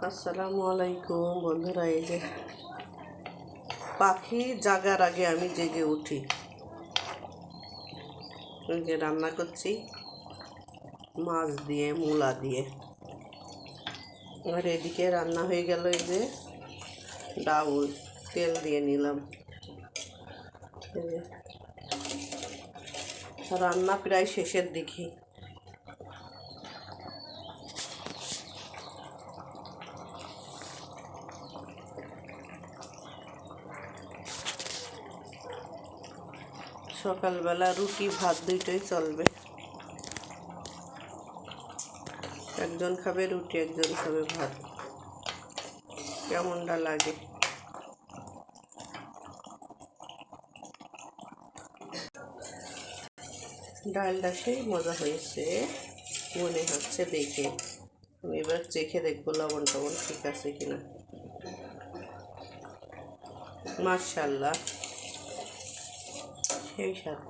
আসসালামু আলাইকুম বন্ধুরা। এই যে পাখি জাগার আগে আমি জেগে উঠি, এই যে রান্না করছি মাছ দিয়ে, মূলা দিয়ে। আর এদিকে রান্না হয়ে গেল, এই যে ডাউল তেল দিয়ে নিলাম। এই যে রান্না প্রায় শেষের দিকে। সকালবেলা রুটি ভাত দুইটাই চলবে, একজন খাবে রুটি, একজন খাবে ভাত। কেমনটা লাগে? ডালটা সেই মজা হয়েছে মনে হচ্ছে দেখে। আমি এবার চেখে দেখবো লবণ টবণ ঠিক আছে কিনা। মাশাআল্লাহ, সেই স্বাদ।